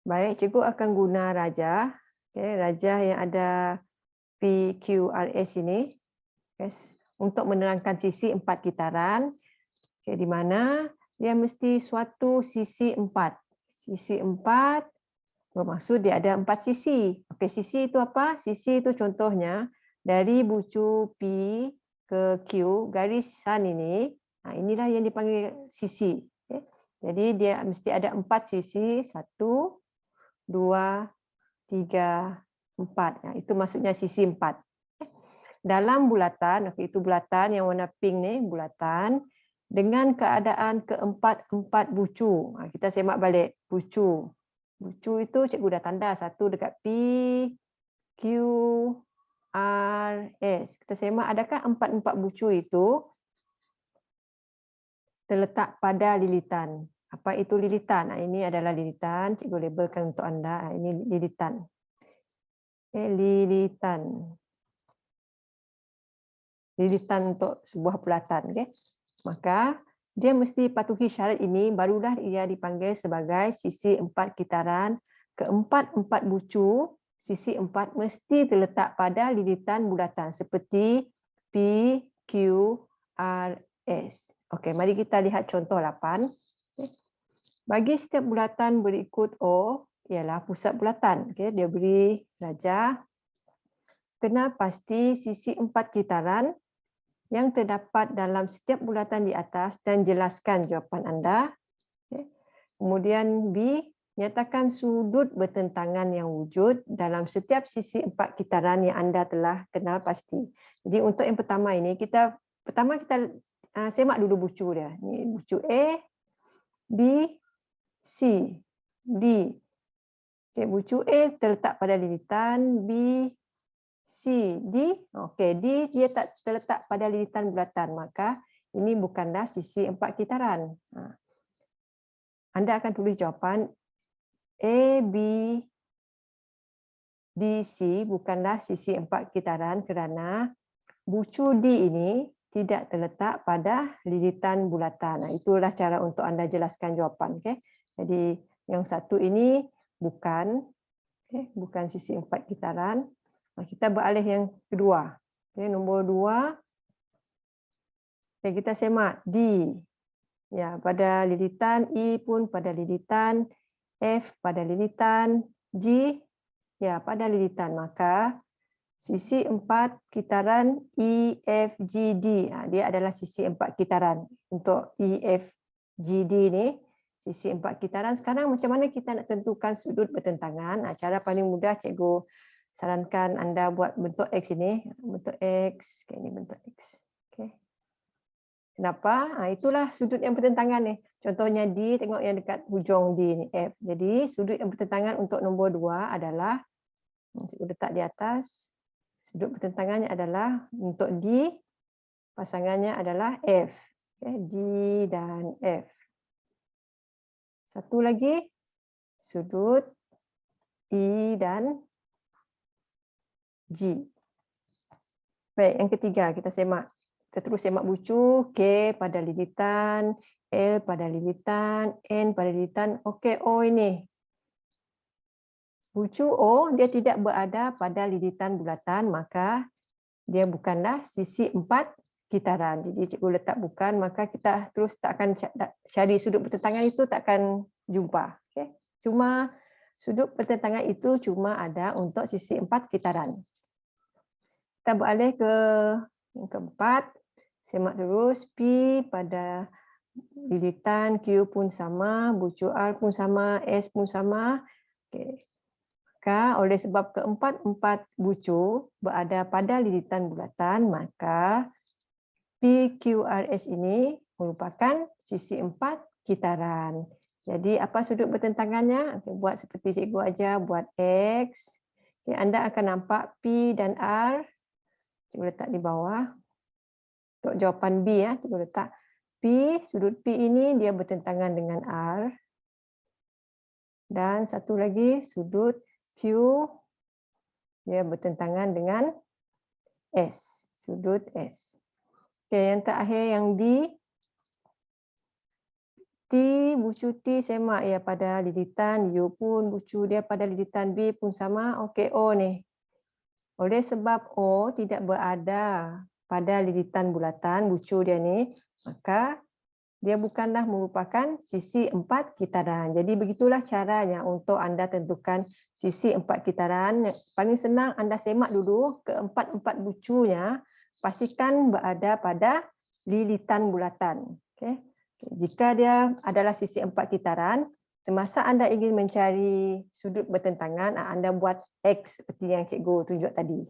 Baik, cikgu akan guna rajah. Okay, rajah yang ada PQRS ini, yes, untuk menerangkan sisi 4 kitaran, okay, di mana dia mesti suatu sisi 4. Sisi 4 bermaksud dia ada 4 sisi. Okay, sisi itu apa? Sisi itu contohnya dari bucu P ke Q, garisan ini, inilah yang dipanggil sisi. Okay. Jadi dia mesti ada 4 sisi, 1, 2, 3, 4. Itu maksudnya sisi 4. Dalam bulatan, itu bulatan yang warna pink ni, bulatan dengan keadaan keempat-empat bucu. Kita semak balik bucu. Bucu itu cikgu dah tanda satu dekat P, Q, R, S. Kita semak adakah empat-empat bucu itu terletak pada lilitan. Apa itu lilitan? Ini adalah lilitan. Cikgu labelkan untuk anda. Ini lilitan. Lilitan. Lilitan untuk sebuah bulatan. Maka dia mesti patuhi syarat ini, barulah ia dipanggil sebagai sisi 4 kitaran. Keempat-empat bucu, sisi 4 mesti terletak pada lilitan bulatan seperti P, Q, R, S. Okey, mari kita lihat contoh 8. Bagi setiap bulatan berikut O, ialah pusat bulatan. Dia beri rajah. Kena pasti sisi 4 kitaran yang terdapat dalam setiap bulatan di atas dan jelaskan jawapan anda. Kemudian B, nyatakan sudut bertentangan yang wujud dalam setiap sisi 4 kitaran yang anda telah kenal pasti. Jadi untuk yang pertama ini, kita semak dulu bucu dia. Ini bucu A, B, C, D. Okay, bucu A terletak pada lilitan, B, C, D. Okey, D dia tak terletak pada lilitan bulatan, maka ini bukanlah sisi 4 kitaran. Anda akan tulis jawapan A, B, D, C bukanlah sisi 4 kitaran kerana bucu D ini tidak terletak pada lilitan bulatan. Itulah cara untuk anda jelaskan jawapan. Okay? Jadi yang satu ini bukan, bukan sisi 4 kitaran. Kita beralih yang kedua. Nombor 2, kita semak D. Ya, pada lilitan, E pun pada lilitan, F pada lilitan, G ya pada lilitan. Maka sisi 4 kitaran E, F, G, D. Dia adalah sisi 4 kitaran. Untuk E, F, G, D ni, sisi 4 kitaran. Sekarang macam mana kita nak tentukan sudut bertentangan? Cara paling mudah cikgu sarankan anda buat bentuk X ini. Bentuk X. Okay, ini bentuk X. Okay. Kenapa? Itulah sudut yang bertentangan ni. Contohnya D, tengok yang dekat hujung D ni, F. Jadi sudut yang bertentangan untuk nombor 2 adalah, cikgu letak di atas, sudut bertentangannya adalah untuk D, pasangannya adalah F. Okay, D dan F. Satu lagi, sudut E dan G. Baik, yang ketiga kita semak. Kita terus semak bucu, K pada lilitan, L pada lilitan, N pada lilitan. Okey, O ini. Bucu O dia tidak berada pada lilitan bulatan, maka dia bukanlah sisi 4 kitaran. Jadi cikgu letak bukan, maka kita terus tak akan cari sudut pertentangan itu, tak akan jumpa. Okay? Cuma sudut pertentangan itu cuma ada untuk sisi 4 kitaran. Kita beralih ke yang keempat. Semak terus, P pada lilitan, Q pun sama, bucu R pun sama, S pun sama. Okay. Maka oleh sebab keempat-empat bucu berada pada lilitan bulatan, maka PQRS ini merupakan sisi 4 kitaran. Jadi apa sudut bertentangannya? Okay, buat seperti cikgu ajar, buat X. Okay, anda akan nampak P dan R. Cikgu letak di bawah. Untuk jawapan B, cikgu letak P, sudut P ini dia bertentangan dengan R. Dan satu lagi sudut Q, dia bertentangan dengan S, sudut S. Okay, yang terakhir yang D, bucu T semak ya pada lilitan U pun bucu dia pada lilitan B pun sama. Okey, O ni. Oleh sebab O tidak berada pada lilitan bulatan bucu dia ni, maka dia bukanlah merupakan sisi 4 kitaran. Jadi begitulah caranya untuk anda tentukan sisi 4 kitaran. Paling senang anda semak dulu keempat-empat bucunya, pastikan berada pada lilitan bulatan. Okey. Jika dia adalah sisi 4 kitaran, semasa anda ingin mencari sudut bertentangan, anda buat X seperti yang cikgu tunjuk tadi.